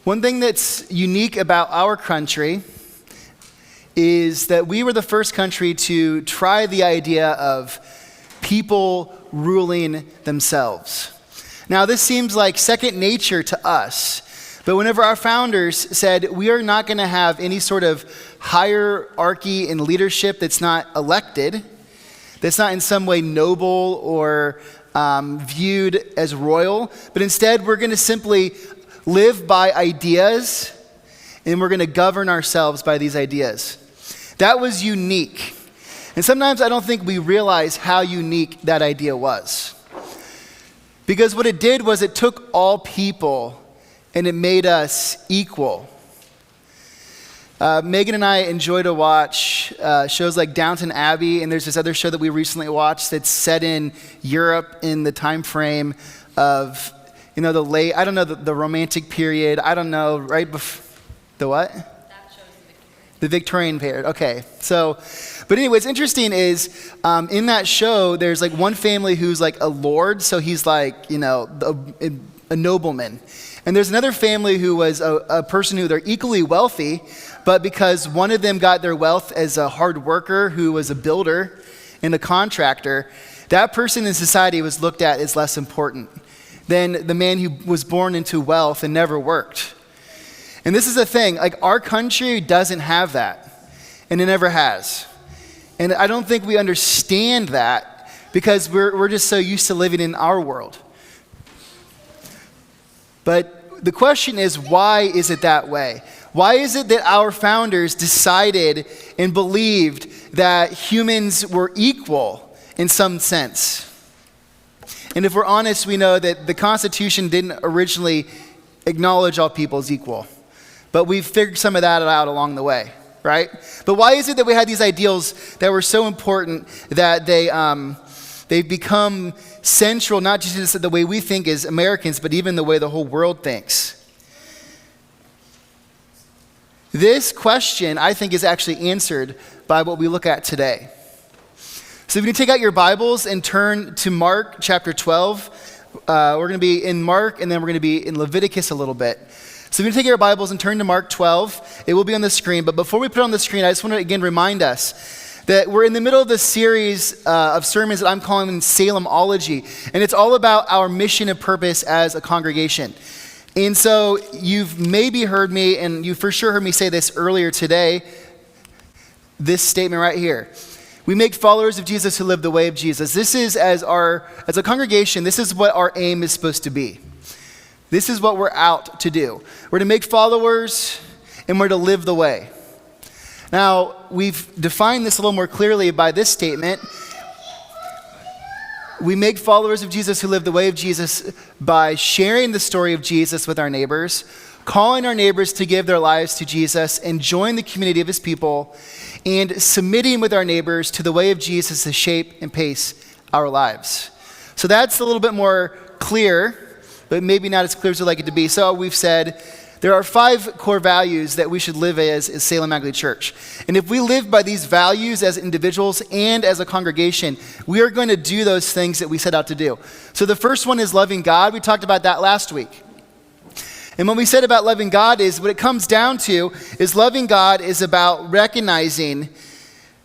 One thing that's unique about our country is that we were the first country to try the idea of people ruling themselves. Now, this seems like second nature to us, but whenever our founders said we are not going to have any sort of hierarchy in leadership that's not elected, that's not in some way noble or viewed as royal, but instead we're going to simply live by ideas and we're going to govern ourselves by these ideas. That was unique. And sometimes I don't think we realize how unique that idea was. Because what it did was it took all people and it made us equal. Megan and I enjoy to watch shows like Downton Abbey, and there's this other show that we recently watched that's set in Europe in the time frame of, the romantic period. I don't know, right? The what? That shows the Victorian period. Okay. But anyway, what's interesting is in that show, there's like one family who's like a lord, so he's like, a nobleman. And there's another family who was a person who they're equally wealthy, but because one of them got their wealth as a hard worker who was a builder and a contractor, that person in society was looked at as less important than the man who was born into wealth and never worked. And this is the thing, like our country doesn't have that, and it never has. And I don't think we understand that because we're just so used to living in our world. But the question is, why is it that way? Why is it that our founders decided and believed that humans were equal in some sense? And if we're honest, we know that the Constitution didn't originally acknowledge all people as equal. But we've figured some of that out along the way, right? But why is it that we had these ideals that were so important that they've become central, not just in the way we think as Americans, but even the way the whole world thinks? This question, I think, is actually answered by what we look at today. So if you can take out your Bibles and turn to Mark chapter 12. We're going to be in Mark, and then we're going to be in Leviticus a little bit. So if you can take your Bibles and turn to Mark 12, it will be on the screen. But before we put it on the screen, I just want to again remind us that we're in the middle of this series of sermons that I'm calling Salemology. And it's all about our mission and purpose as a congregation. And so you've maybe heard me, and you for sure heard me say this earlier today, this statement right here. We make followers of Jesus who live the way of Jesus. This is, as a congregation, this is what our aim is supposed to be. This is what we're out to do. We're to make followers, and we're to live the way. Now, we've defined this a little more clearly by this statement. We make followers of Jesus who live the way of Jesus by sharing the story of Jesus with our neighbors, calling our neighbors to give their lives to Jesus and join the community of his people, and submitting with our neighbors to the way of Jesus to shape and pace our lives. So that's a little bit more clear, but maybe not as clear as we'd like it to be. So we've said there are 5 core values that we should live as Salem Magley Church. And if we live by these values as individuals and as a congregation, we are going to do those things that we set out to do. So the first one is loving God. We talked about that last week. And what we said about loving God is what it comes down to is loving God is about recognizing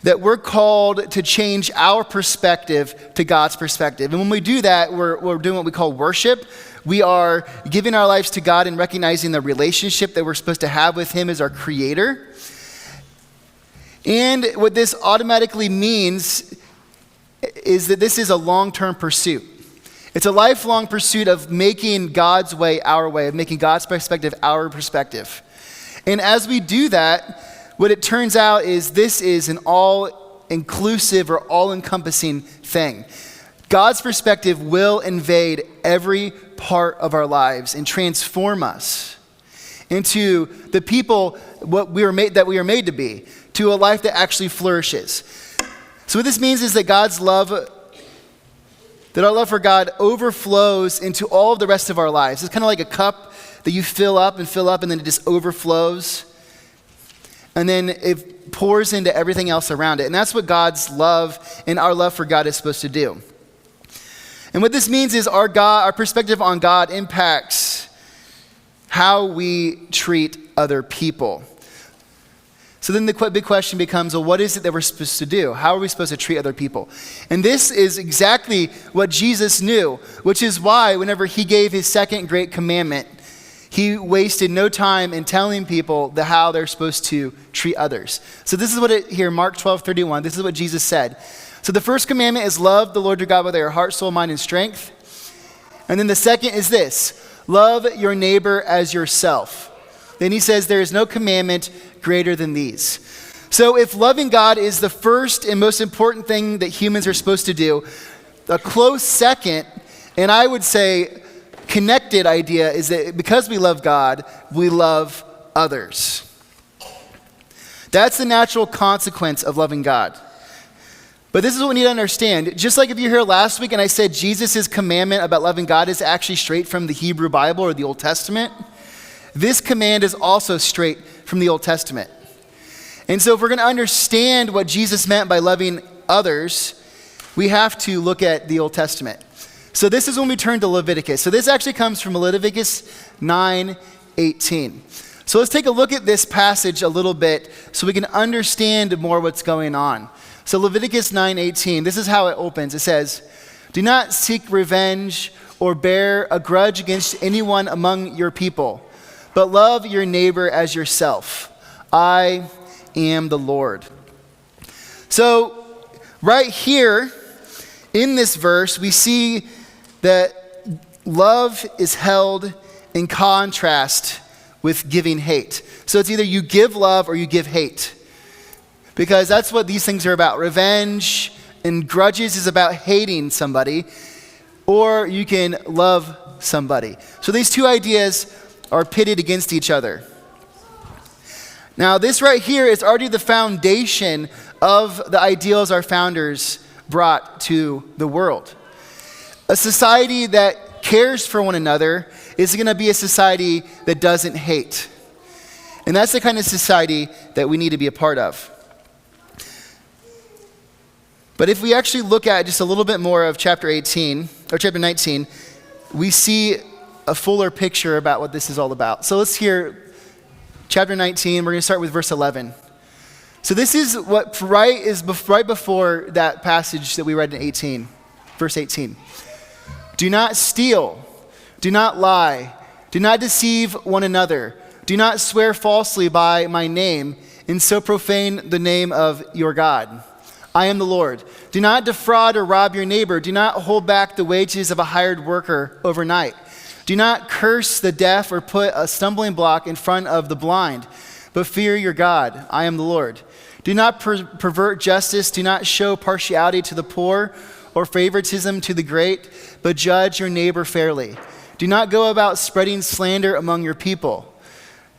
that we're called to change our perspective to God's perspective. And when we do that, we're doing what we call worship. We are giving our lives to God and recognizing the relationship that we're supposed to have with him as our creator. And what this automatically means is that this is a long-term pursuit. It's a lifelong pursuit of making God's way our way, of making God's perspective our perspective. And as we do that, what it turns out is this is an all-inclusive or all-encompassing thing. God's perspective will invade every part of our lives and transform us into the people that we are made to be, to a life that actually flourishes. So what this means is that our love for God overflows into all of the rest of our lives. It's kind of like a cup that you fill up, and then it just overflows. And then it pours into everything else around it. And that's what God's love and our love for God is supposed to do. And what this means is our perspective on God impacts how we treat other people. So then the big question becomes, well, what is it that we're supposed to do? How are we supposed to treat other people? And this is exactly what Jesus knew, which is why whenever he gave his second great commandment, he wasted no time in telling people how they're supposed to treat others. So this is what here, Mark 12:31, this is what Jesus said. So the first commandment is love the Lord your God with your heart, soul, mind, and strength. And then the second is this, love your neighbor as yourself. Then he says there is no commandment greater than these. So if loving God is the first and most important thing that humans are supposed to do, a close second, and I would say connected idea, is that because we love God, we love others. That's the natural consequence of loving God. But this is what we need to understand. Just like if you were here last week and I said Jesus' commandment about loving God is actually straight from the Hebrew Bible or the Old Testament, this command is also straight from the Old Testament. And so if we're going to understand what Jesus meant by loving others, we have to look at the Old Testament. So this is when we turn to Leviticus. So this actually comes from Leviticus 9:18. So let's take a look at this passage a little bit so we can understand more what's going on. So Leviticus 9:18, this is how it opens. It says, "Do not seek revenge or bear a grudge against anyone among your people, but love your neighbor as yourself. I am the Lord." So right here in this verse, we see that love is held in contrast with giving hate. So it's either you give love or you give hate, because that's what these things are about. Revenge and grudges is about hating somebody, or you can love somebody. So these two ideas are pitted against each other. Now, this right here is already the foundation of the ideals our founders brought to the world. A society that cares for one another is going to be a society that doesn't hate. And that's the kind of society that we need to be a part of. But if we actually look at just a little bit more of chapter 19, we see a fuller picture about what this is all about. So let's hear chapter 19. We're going to start with verse 11. So this is what right before that passage that we read in 18, verse 18. "Do not steal, do not lie, do not deceive one another, do not swear falsely by my name, and so profane the name of your God. I am the Lord. Do not defraud or rob your neighbor. Do not hold back the wages of a hired worker overnight. Do not curse the deaf or put a stumbling block in front of the blind, but fear your God. I am the Lord. Do not pervert justice. Do not show partiality to the poor or favoritism to the great, but judge your neighbor fairly. Do not go about spreading slander among your people.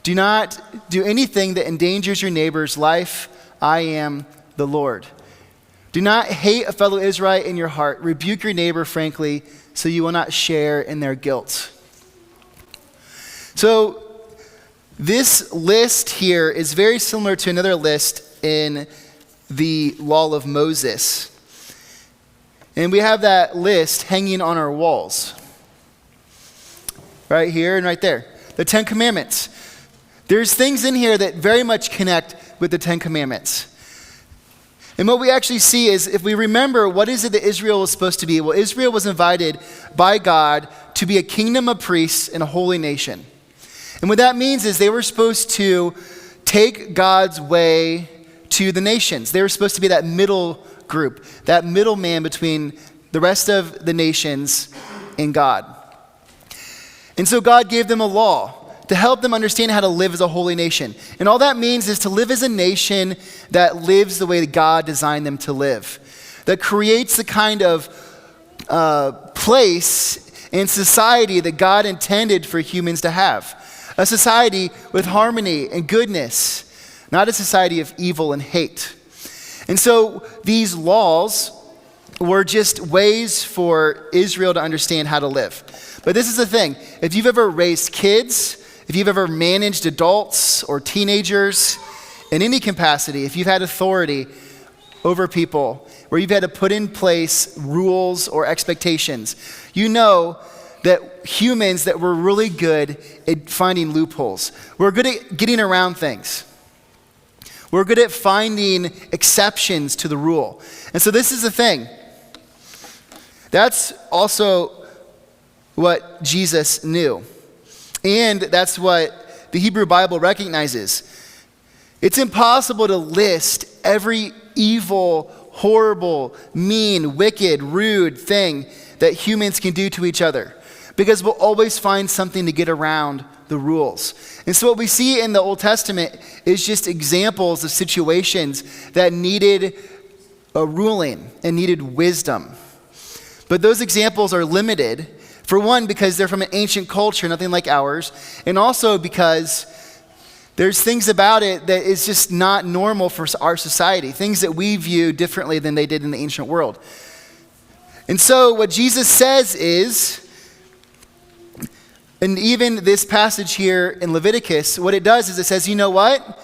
Do not do anything that endangers your neighbor's life. I am the Lord. Do not hate a fellow Israelite in your heart. Rebuke your neighbor frankly, so you will not share in their guilt." So this list here is very similar to another list in the law of Moses. And we have that list hanging on our walls. Right here and right there. The 10 Commandments. There's things in here that very much connect with the 10 Commandments. And what we actually see is, if we remember, what is it that Israel was supposed to be? Well, Israel was invited by God to be a kingdom of priests and a holy nation. And what that means is they were supposed to take God's way to the nations. They were supposed to be that middle group, that middleman between the rest of the nations and God. And so God gave them a law to help them understand how to live as a holy nation. And all that means is to live as a nation that lives the way that God designed them to live, that creates the kind of place and society that God intended for humans to have. A society with harmony and goodness, not a society of evil and hate. And so these laws were just ways for Israel to understand how to live. But this is the thing. If you've ever raised kids, if you've ever managed adults or teenagers in any capacity, if you've had authority over people, where you've had to put in place rules or expectations, you know that humans that were really good at finding loopholes. We're good at getting around things. We're good at finding exceptions to the rule. And so this is the thing. That's also what Jesus knew. And that's what the Hebrew Bible recognizes. It's impossible to list every evil, horrible, mean, wicked, rude thing that humans can do to each other, because we'll always find something to get around the rules. And so what we see in the Old Testament is just examples of situations that needed a ruling and needed wisdom. But those examples are limited, for one, because they're from an ancient culture, nothing like ours, and also because there's things about it that is just not normal for our society, things that we view differently than they did in the ancient world. And so what Jesus says is, and even this passage here in Leviticus, what it does is it says, you know what?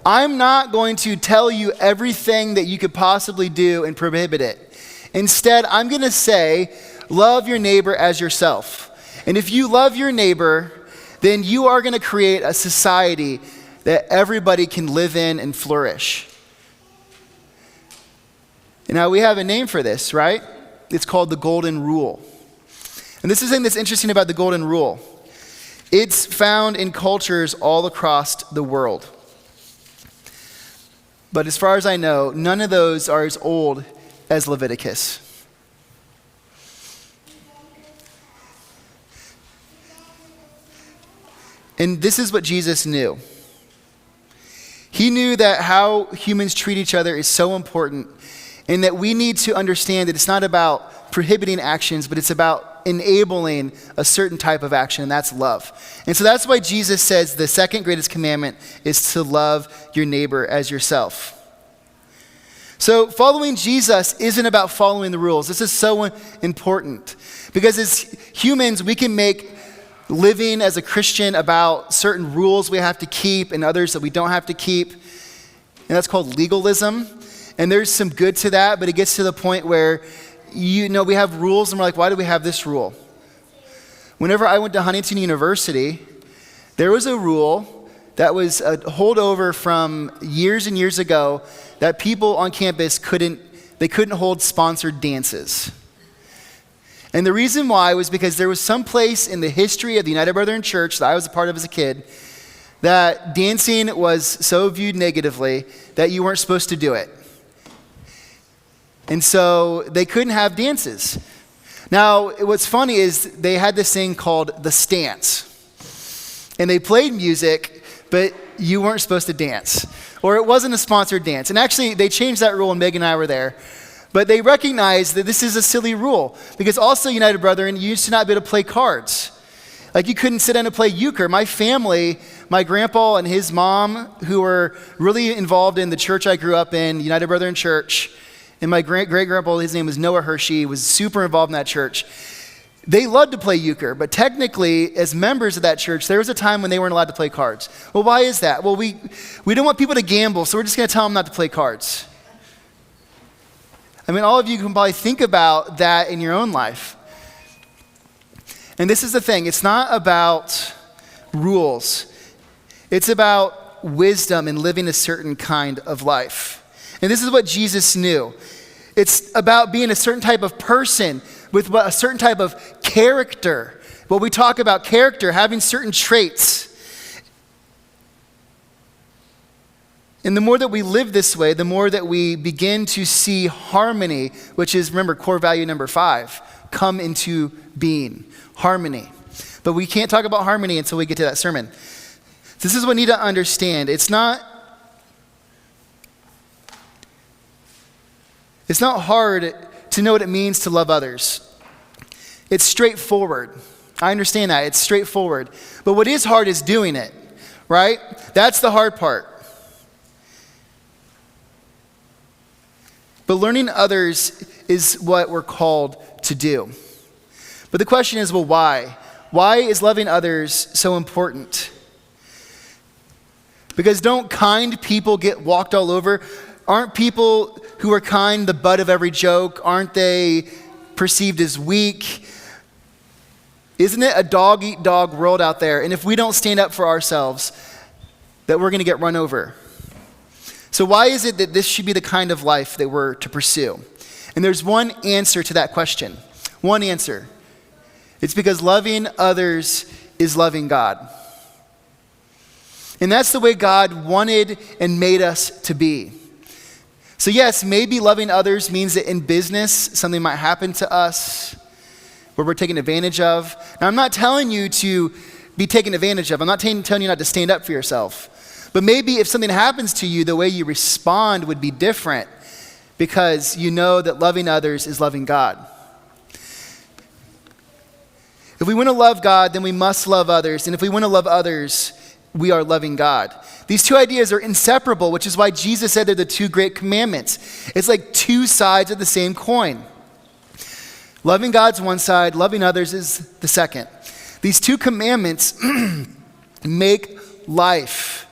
I'm not going to tell you everything that you could possibly do and prohibit it. Instead, I'm going to say, love your neighbor as yourself. And if you love your neighbor, then you are going to create a society that everybody can live in and flourish. And now we have a name for this, right? It's called the Golden Rule. And this is the thing that's interesting about the Golden Rule. It's found in cultures all across the world. But as far as I know, none of those are as old as Leviticus. And this is what Jesus knew. He knew that how humans treat each other is so important, and that we need to understand that it's not about prohibiting actions, but it's about enabling a certain type of action, and that's love. And so that's why Jesus says the second greatest commandment is to love your neighbor as yourself. So following Jesus isn't about following the rules. This is so important, because as humans, we can make living as a Christian about certain rules we have to keep and others that we don't have to keep. And that's called legalism. And there's some good to that, but it gets to the point where, you know, we have rules and we're like, why do we have this rule? Whenever I went to Huntington University, there was a rule that was a holdover from years and years ago that people on campus couldn't hold sponsored dances. And the reason why was because there was some place in the history of the United Brethren Church that I was a part of as a kid that dancing was so viewed negatively that you weren't supposed to do it. And so they couldn't have dances. Now, what's funny is they had this thing called the stance. And they played music, but you weren't supposed to dance. Or it wasn't a sponsored dance. And actually, they changed that rule, and Meg and I were there. But they recognized that this is a silly rule, because also, United Brethren, you used to not be able to play cards. Like, you couldn't sit down and play euchre. My family, my grandpa and his mom, who were really involved in the church I grew up in, United Brethren Church, and my great-grandpa, his name was Noah Hershey, was super involved in that church. They loved to play euchre, but technically, as members of that church, there was a time when they weren't allowed to play cards. Well, why is that? Well, we don't want people to gamble, so we're just going to tell them not to play cards. I mean, all of you can probably think about that in your own life. And this is the thing. It's not about rules. It's about wisdom and living a certain kind of life. And this is what Jesus knew. It's about being a certain type of person with a certain type of character. When we talk about character, having certain traits. And the more that we live this way, the more that we begin to see harmony, which is, remember, core value number 5, come into being. Harmony. But we can't talk about harmony until we get to that sermon. This is what we need to understand. It's not hard to know what it means to love others. It's straightforward. I understand that. It's straightforward. But what is hard is doing it, right? That's the hard part. But learning others is what we're called to do. But the question is, well, why? Why is loving others so important? Because don't kind people get walked all over? Aren't people who are kind the butt of every joke? Aren't they perceived as weak? Isn't it a dog-eat-dog world out there? And if we don't stand up for ourselves, that we're going to get run over. So why is it that this should be the kind of life that we're to pursue? And there's one answer to that question. One answer. It's because loving others is loving God. And that's the way God wanted and made us to be. So yes, maybe loving others means that in business, something might happen to us where we're taken advantage of. Now, I'm not telling you to be taken advantage of. I'm not telling you not to stand up for yourself. But maybe if something happens to you, the way you respond would be different because you know that loving others is loving God. If we want to love God, then we must love others. And if we want to love others, we are loving God. These two ideas are inseparable, which is why Jesus said they're the two great commandments. It's like two sides of the same coin. Loving God's one side, loving others is the second. These two commandments make life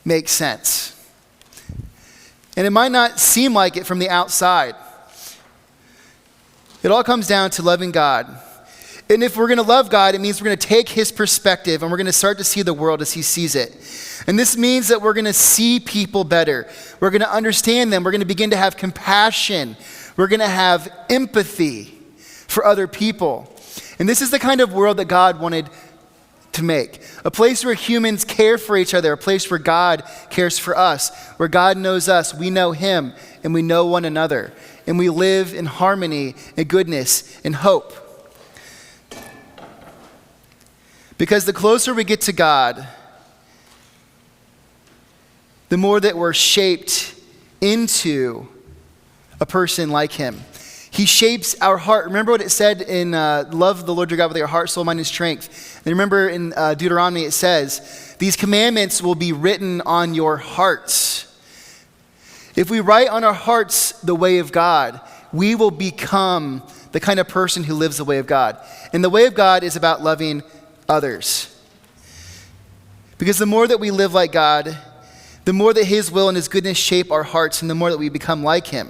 make sense. And it might not seem like it from the outside. It all comes down to loving God. And if we're going to love God, it means we're going to take his perspective and we're going to start to see the world as he sees it. And this means that we're going to see people better. We're going to understand them. We're going to begin to have compassion. We're going to have empathy for other people. And this is the kind of world that God wanted to make. A place where humans care for each other. A place where God cares for us. Where God knows us. We know him and we know one another. And we live in harmony and goodness and hope. Because the closer we get to God, the more that we're shaped into a person like him. He shapes our heart. Remember what it said in love the Lord your God with your heart, soul, mind, and strength. And remember in Deuteronomy it says, these commandments will be written on your hearts. If we write on our hearts the way of God, we will become the kind of person who lives the way of God. And the way of God is about loving others. Because the more that we live like God, the more that his will and his goodness shape our hearts and the more that we become like him.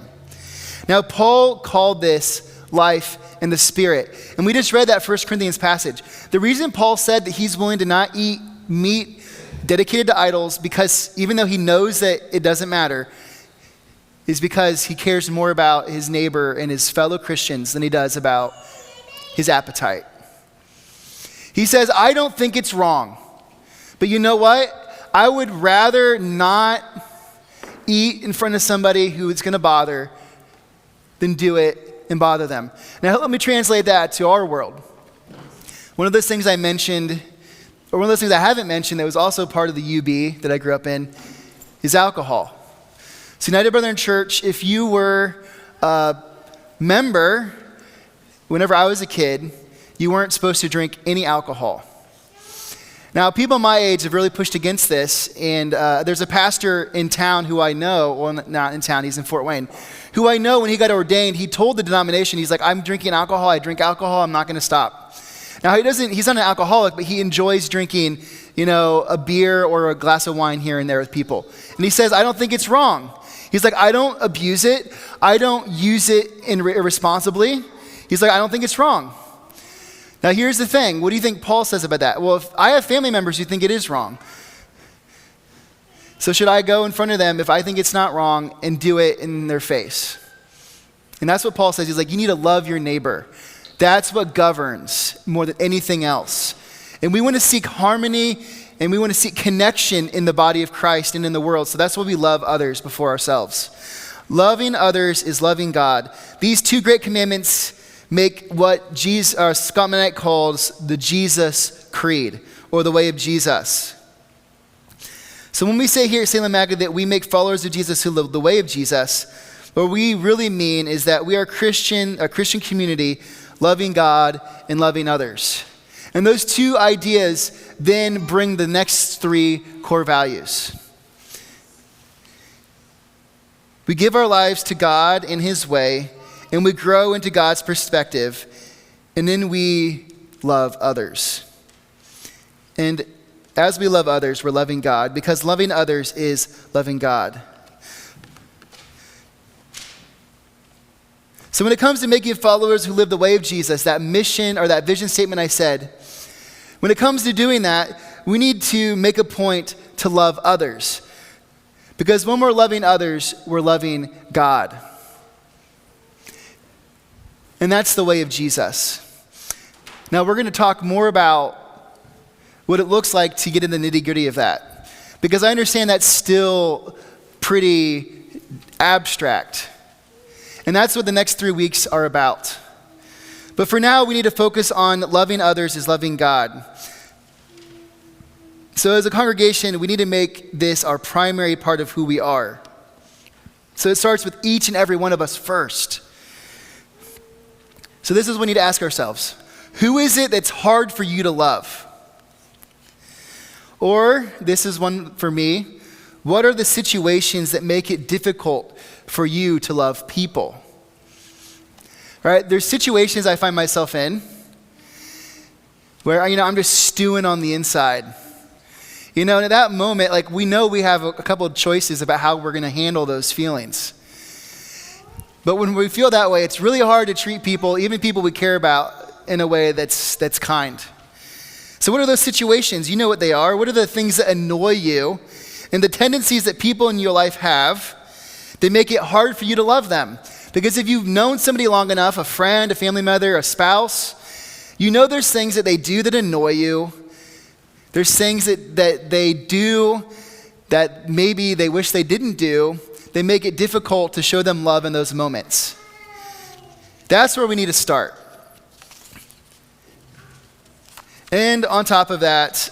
Now, Paul called this life in the Spirit. And we just read that 1 Corinthians passage. The reason Paul said that he's willing to not eat meat dedicated to idols, because even though he knows that it doesn't matter, is because he cares more about his neighbor and his fellow Christians than he does about his appetite. He says, I don't think it's wrong. But you know what? I would rather not eat in front of somebody who is going to bother than do it and bother them. Now, let me translate that to our world. One of those things I mentioned, or one of those things I haven't mentioned that was also part of the UB that I grew up in, is alcohol. So United Brethren Church, if you were a member, whenever I was a kid, you weren't supposed to drink any alcohol. Now, people my age have really pushed against this, and there's a pastor in town who I know, well, not in town, he's in Fort Wayne, who I know when he got ordained, he told the denomination, he's like, I'm drinking alcohol, I drink alcohol, I'm not going to stop. Now, he's not an alcoholic, but he enjoys drinking, a beer or a glass of wine here and there with people. And he says, I don't think it's wrong. He's like, I don't abuse it, I don't use it irresponsibly. He's like, I don't think it's wrong. Now, here's the thing. What do you think Paul says about that? Well, if I have family members who think it is wrong. So should I go in front of them if I think it's not wrong and do it in their face? And that's what Paul says. He's like, you need to love your neighbor. That's what governs more than anything else. And we want to seek harmony and we want to seek connection in the body of Christ and in the world. So that's why we love others before ourselves. Loving others is loving God. These two great commandments make what Scott Mennett calls the Jesus Creed, or the way of Jesus. So when we say here at Salem Magley that we make followers of Jesus who live the way of Jesus, what we really mean is that we are a Christian community loving God and loving others. And those two ideas then bring the next three core values. We give our lives to God in his way, and we grow into God's perspective, and then we love others. And as we love others, we're loving God, because loving others is loving God. So when it comes to making followers who live the way of Jesus, that mission or that vision statement I said, when it comes to doing that, we need to make a point to love others. Because when we're loving others, we're loving God. And that's the way of Jesus. Now we're going to talk more about what it looks like to get in the nitty-gritty of that. Because I understand that's still pretty abstract. And that's what the next 3 weeks are about. But for now, we need to focus on loving others as loving God. So as a congregation, we need to make this our primary part of who we are. So it starts with each and every one of us first. So this is what we need to ask ourselves. Who is it that's hard for you to love? Or, this is one for me, what are the situations that make it difficult for you to love people? Right? There's situations I find myself in where, I'm just stewing on the inside. And at that moment, we know we have a couple of choices about how we're going to handle those feelings. But when we feel that way, it's really hard to treat people, even people we care about, in a way that's kind. So what are those situations? You know what they are. What are the things that annoy you and the tendencies that people in your life have that make it hard for you to love them? Because if you've known somebody long enough, a friend, a family member, a spouse, you know there's things that they do that annoy you. There's things that they do that maybe they wish they didn't do. They make it difficult to show them love in those moments. That's where we need to start. And on top of that,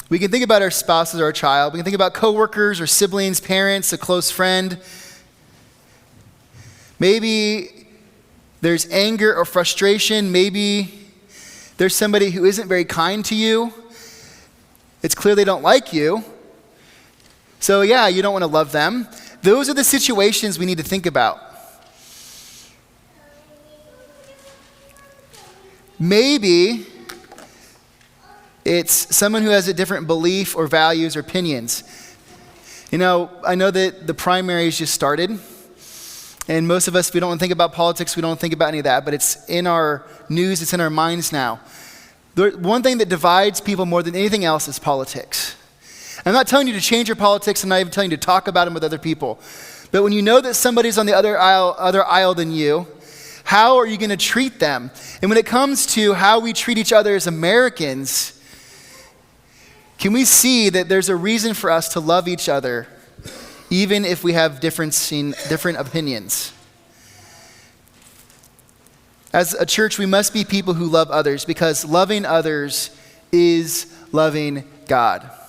we can think about our spouses or our child. We can think about coworkers or siblings, parents, a close friend. Maybe there's anger or frustration. Maybe there's somebody who isn't very kind to you. It's clear they don't like you. So yeah, you don't want to love them. Those are the situations we need to think about. Maybe it's someone who has a different belief or values or opinions. I know that the primaries just started. And most of us, we don't think about politics, we don't think about any of that, but it's in our news, it's in our minds now. The one thing that divides people more than anything else is politics. I'm not telling you to change your politics, I'm not even telling you to talk about them with other people. But when you know that somebody's on the other aisle than you, how are you going to treat them? And when it comes to how we treat each other as Americans, can we see that there's a reason for us to love each other, even if we have different opinions? As a church, we must be people who love others, because loving others is loving God.